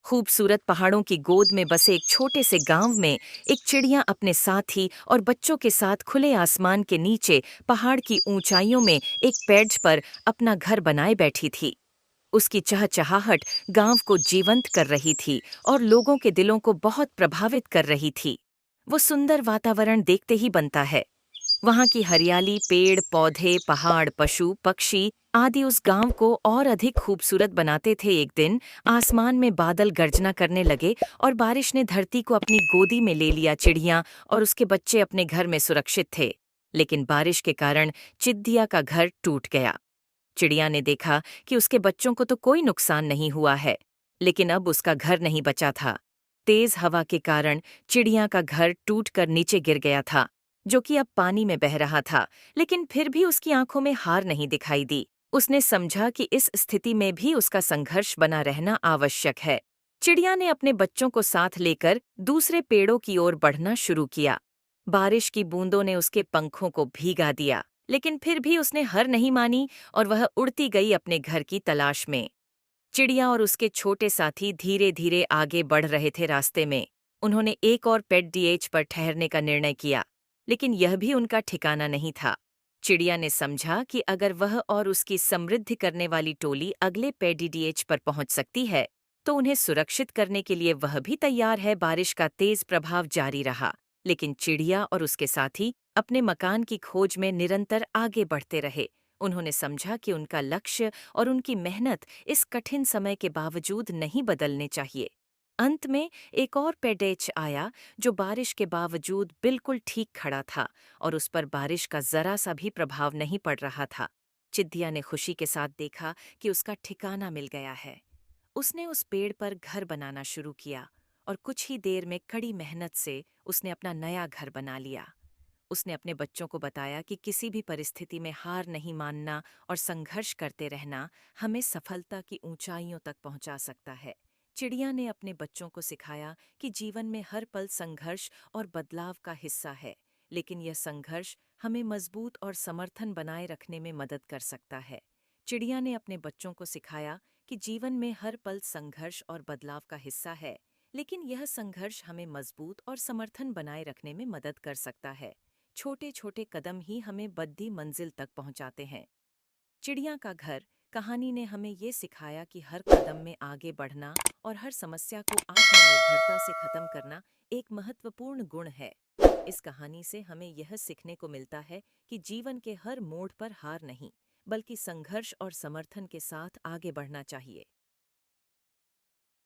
खूबसूरत पहाड़ों की गोद में बसे एक छोटे से गांव में एक चिड़िया अपने साथी और बच्चों के साथ खुले आसमान के नीचे पहाड़ की ऊंचाइयों में एक पेड़ पर अपना घर बनाए बैठी थी। उसकी चहचहाहट गांव को जीवंत कर रही थी और लोगों के दिलों को बहुत प्रभावित कर रही थी। वो सुंदर वातावरण देखते ही बनता है। वहां की हरियाली, पेड़ पौधे, पहाड़, पशु पक्षी आदि उस गांव को और अधिक खूबसूरत बनाते थे। एक दिन आसमान में बादल गर्जना करने लगे और बारिश ने धरती को अपनी गोदी में ले लिया। चिड़िया और उसके बच्चे अपने घर में सुरक्षित थे, लेकिन बारिश के कारण चिद्दिया का घर टूट गया। चिड़िया ने देखा कि उसके बच्चों को तो कोई नुकसान नहीं हुआ है, लेकिन अब उसका घर नहीं बचा था। तेज हवा के कारण चिड़िया का घर टूटकर नीचे गिर गया था, जो कि अब पानी में बह रहा था। लेकिन फिर भी उसकी आंखों में हार नहीं दिखाई दी। उसने समझा कि इस स्थिति में भी उसका संघर्ष बना रहना आवश्यक है। चिड़िया ने अपने बच्चों को साथ लेकर दूसरे पेड़ों की ओर बढ़ना शुरू किया। बारिश की बूंदों ने उसके पंखों को भीगा दिया, लेकिन फिर भी उसने हार नहीं मानी और वह उड़ती गई अपने घर की तलाश में। चिड़िया और उसके छोटे साथी धीरे धीरे आगे बढ़ रहे थे। रास्ते में उन्होंने एक और पेट डीएच पर ठहरने का निर्णय किया, लेकिन यह भी उनका ठिकाना नहीं था। चिड़िया ने समझा कि अगर वह और उसकी समृद्धि करने वाली टोली अगले पेडी डीएच पर पहुंच सकती है, तो उन्हें सुरक्षित करने के लिए वह भी तैयार है। बारिश का तेज प्रभाव जारी रहा, लेकिन चिड़िया और उसके साथी अपने मकान की खोज में निरंतर आगे बढ़ते रहे। उन्होंने समझा कि उनका लक्ष्य और उनकी मेहनत इस कठिन समय के बावजूद नहीं बदलने चाहिए। अंत में एक और पेडेच आया, जो बारिश के बावजूद बिल्कुल ठीक खड़ा था और उस पर बारिश का जरा सा भी प्रभाव नहीं पड़ रहा था। चिद्दिया ने खुशी के साथ देखा कि उसका ठिकाना मिल गया है। उसने उस पेड़ पर घर बनाना शुरू किया और कुछ ही देर में कड़ी मेहनत से उसने अपना नया घर बना लिया। उसने अपने बच्चों को बताया कि किसी भी परिस्थिति में हार नहीं मानना और संघर्ष करते रहना हमें सफलता की ऊंचाइयों तक पहुंचा सकता है। चिड़िया ने अपने बच्चों को सिखाया कि जीवन में हर पल संघर्ष और बदलाव का हिस्सा है, लेकिन यह संघर्ष हमें मजबूत और समर्थन बनाए रखने में मदद कर सकता है। चिड़िया ने अपने बच्चों को सिखाया कि जीवन में हर पल संघर्ष और बदलाव का हिस्सा है, लेकिन यह संघर्ष हमें मजबूत और समर्थन बनाए रखने में मदद कर सकता है। छोटे छोटे कदम ही हमें बड़ी मंजिल तक पहुंचाते हैं। चिड़िया का घर कहानी ने हमें ये सिखाया कि हर कदम में आगे बढ़ना और हर समस्या को आत्मनिर्भरता से खत्म करना एक महत्वपूर्ण गुण है। इस कहानी से हमें यह सीखने को मिलता है कि जीवन के हर मोड़ पर हार नहीं, बल्कि संघर्ष और समर्थन के साथ आगे बढ़ना चाहिए।